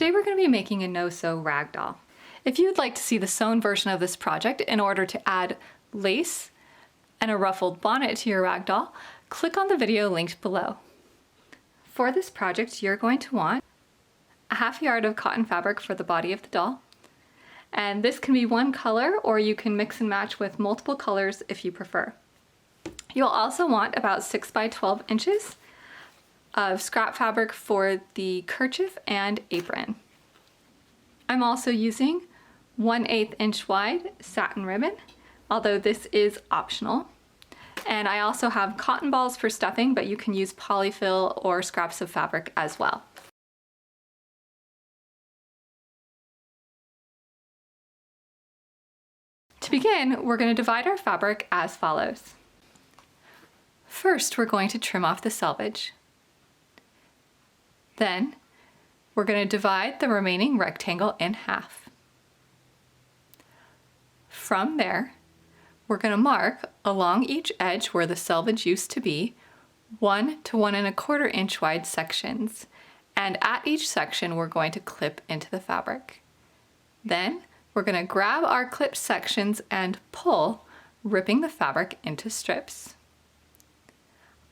Today we're going to be making a no-sew rag doll. If you'd like to see the sewn version of this project in order to add lace and a ruffled bonnet to your rag doll, click on the video linked below. For this project, you're going to want a ½ yard of cotton fabric for the body of the doll. And this can be one color, or you can mix and match with multiple colors if you prefer. You'll also want about 6 by 12 inches of scrap fabric for the kerchief and apron. I'm also using 1/8 inch wide satin ribbon, although this is optional. And I also have cotton balls for stuffing, but you can use poly-fil or scraps of fabric as well. To begin, we're going to divide our fabric as follows. First, we're going to trim off the selvage. Then, we're going to divide the remaining rectangle in half. From there, we're going to mark along each edge where the selvage used to be 1 to 1 1/4 inch wide sections, and at each section we're going to clip into the fabric. Then we're going to grab our clipped sections and pull, ripping the fabric into strips.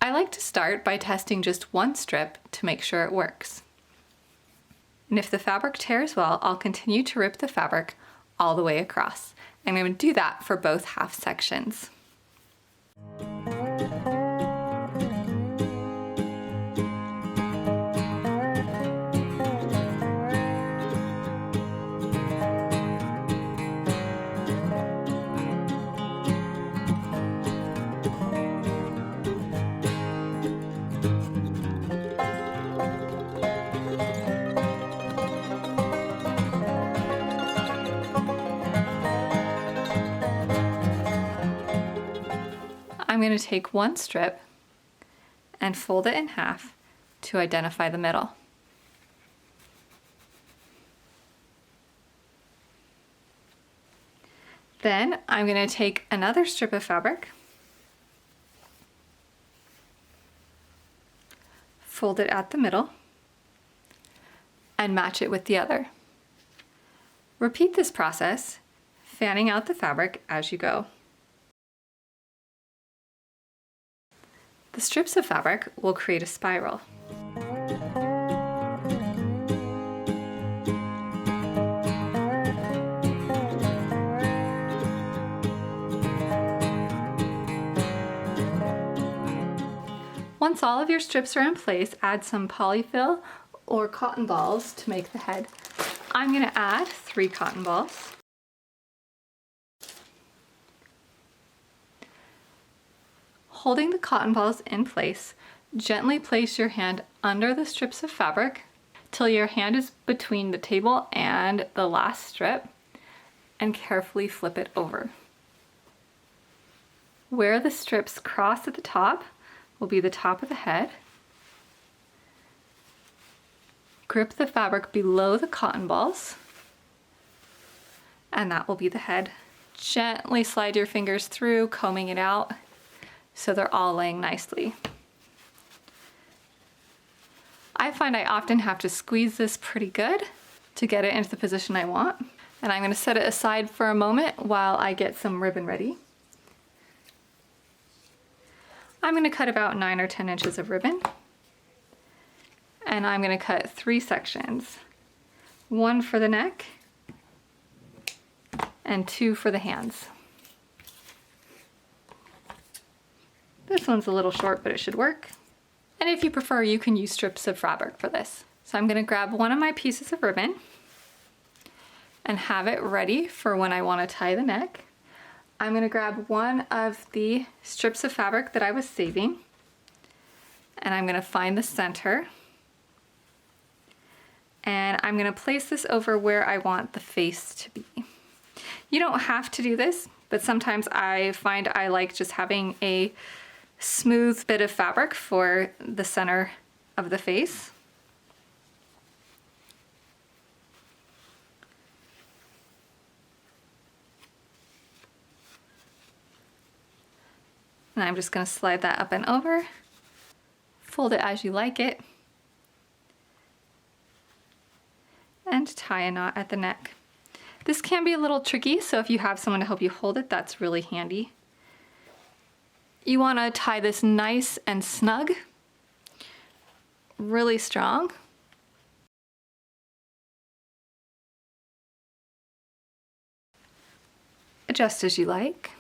I like to start by testing just one strip to make sure it works. And if the fabric tears well, I'll continue to rip the fabric all the way across. I'm going to do that for both half sections. I'm going to take one strip and fold it in half to identify the middle. Then I'm going to take another strip of fabric, fold it at the middle, and match it with the other. Repeat this process, fanning out the fabric as you go. The strips of fabric will create a spiral. Once all of your strips are in place, add some poly-fil or cotton balls to make the head. I'm going to add 3 cotton balls. Holding the cotton balls in place, gently place your hand under the strips of fabric till your hand is between the table and the last strip, and carefully flip it over. Where the strips cross at the top will be the top of the head. Grip the fabric below the cotton balls, and that will be the head. Gently slide your fingers through, combing it out, so they're all laying nicely. I find I often have to squeeze this pretty good to get it into the position I want. And I'm going to set it aside for a moment while I get some ribbon ready. I'm going to cut about 9 or 10 inches of ribbon. And I'm going to cut 3 sections. 1 for the neck and 2 for the hands. This one's a little short, but it should work. And if you prefer, you can use strips of fabric for this. So I'm going to grab one of my pieces of ribbon and have it ready for when I want to tie the neck. I'm going to grab one of the strips of fabric that I was saving, and I'm going to find the center. And I'm going to place this over where I want the face to be. You don't have to do this, but sometimes I find I like just having a smooth bit of fabric for the center of the face. And I'm just going to slide that up and over, fold it as you like it, tie a knot at the neck. This can be a little tricky, so if you have someone to help you hold it, that's really handy. You want to tie this nice and snug, really strong. Adjust as you like,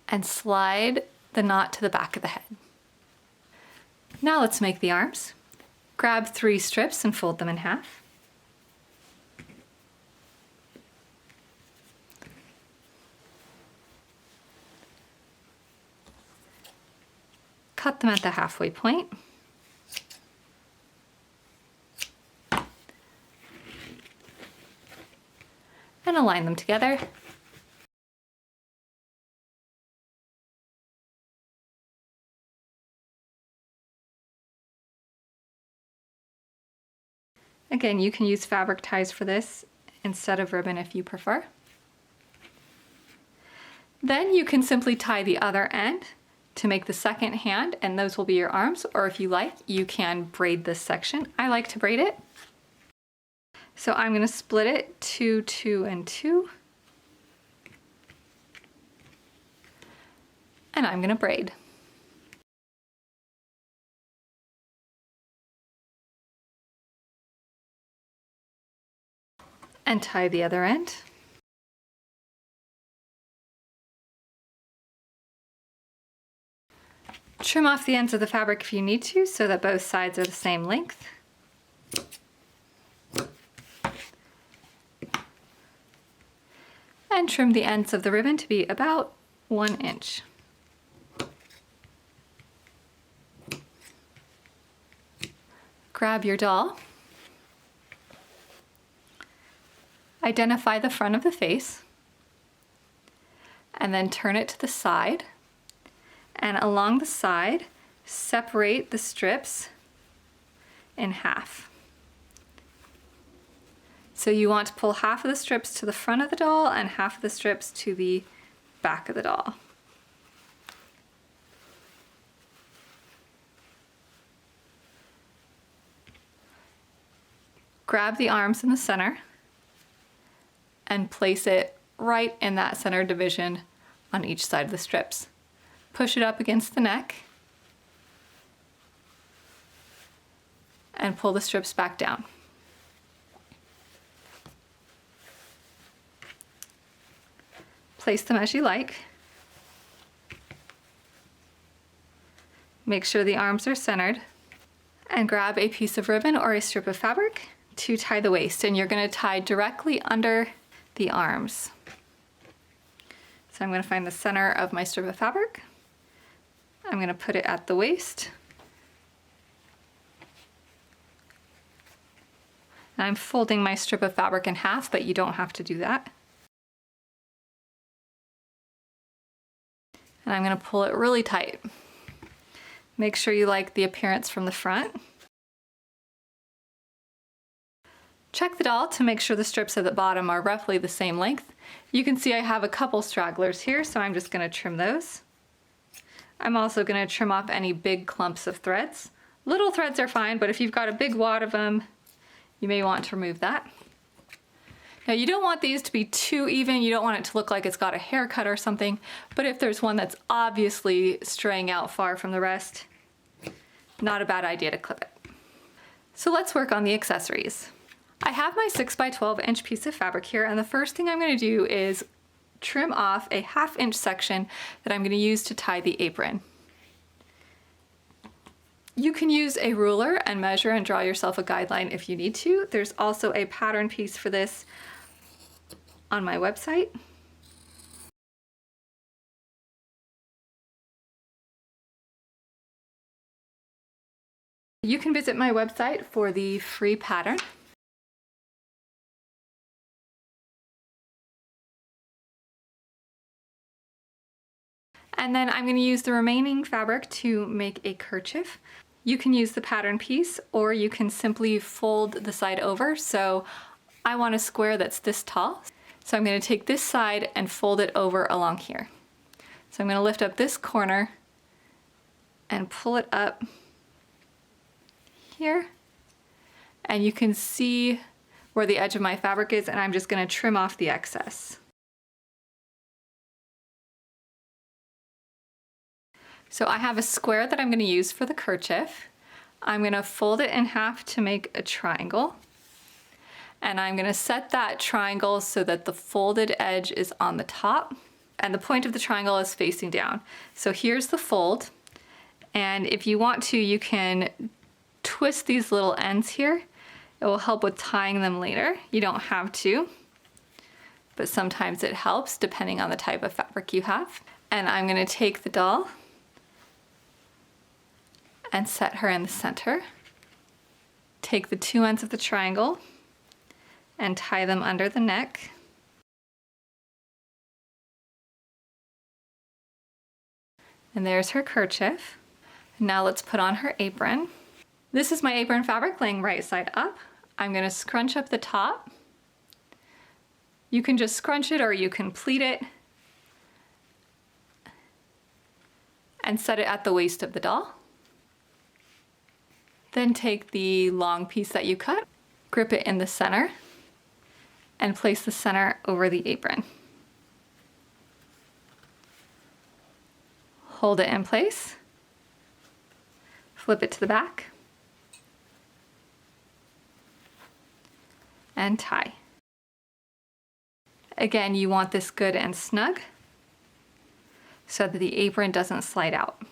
and slide the knot to the back of the head. Now let's make the arms. Grab 3 strips and fold them in half. Cut them at the halfway point. And align them together. Again, you can use fabric ties for this instead of ribbon if you prefer. Then you can simply tie the other end to make the second hand, and those will be your arms, or if you like, you can braid this section. I like to braid it. So I'm going to split it 2, 2, and 2. And I'm going to braid. And tie the other end. Trim off the ends of the fabric if you need to, so that both sides are the same length. And trim the ends of the ribbon to be about 1 inch. Grab your doll. Identify the front of the face, and then turn it to the side, and along the side, separate the strips in half. So you want to pull half of the strips to the front of the doll and half of the strips to the back of the doll. Grab the arms in the center and place it right in that center division on each side of the strips. Push it up against the neck and pull the strips back down. Place them as you like. Make sure the arms are centered, and grab a piece of ribbon or a strip of fabric to tie the waist, and you're going to tie directly under the arms. So I'm going to find the center of my strip of fabric. I'm going to put it at the waist. And I'm folding my strip of fabric in half, but you don't have to do that. And I'm going to pull it really tight. Make sure you like the appearance from the front. Check the doll to make sure the strips at the bottom are roughly the same length. You can see I have a couple stragglers here, so I'm just going to trim those. I'm also going to trim off any big clumps of threads. Little threads are fine, but if you've got a big wad of them, you may want to remove that. Now you don't want these to be too even, you don't want it to look like it's got a haircut or something, but if there's one that's obviously straying out far from the rest, not a bad idea to clip it. So let's work on the accessories. I have my 6 by 12 inch piece of fabric here, and the first thing I'm going to do is trim off a 1/2 inch section that I'm going to use to tie the apron. You can use a ruler and measure and draw yourself a guideline if you need to. There's also a pattern piece for this on my website. You can visit my website for the free pattern. And then I'm going to use the remaining fabric to make a kerchief. You can use the pattern piece, or you can simply fold the side over. So I want a square that's this tall. So I'm going to take this side and fold it over along here. So I'm going to lift up this corner and pull it up here. And you can see where the edge of my fabric is, and I'm just going to trim off the excess. So I have a square that I'm going to use for the kerchief. I'm going to fold it in half to make a triangle. And I'm going to set that triangle so that the folded edge is on the top and the point of the triangle is facing down. So here's the fold. And if you want to, you can twist these little ends here. It will help with tying them later. You don't have to, but sometimes it helps depending on the type of fabric you have. And I'm going to take the doll and set her in the center. Take the two ends of the triangle and tie them under the neck. And there's her kerchief. Now let's put on her apron. This is my apron fabric laying right side up. I'm going to scrunch up the top. You can just scrunch it or you can pleat it and set it at the waist of the doll. Then take the long piece that you cut, grip it in the center, and place the center over the apron. Hold it in place, flip it to the back, and tie. Again, you want this good and snug so that the apron doesn't slide out.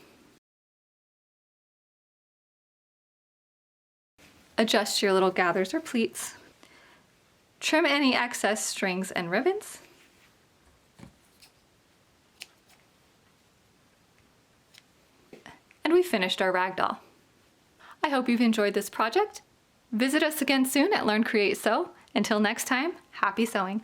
Adjust your little gathers or pleats. Trim any excess strings and ribbons. And we finished our rag doll. I hope you've enjoyed this project. Visit us again soon at LearnCreateSew. Until next time, happy sewing.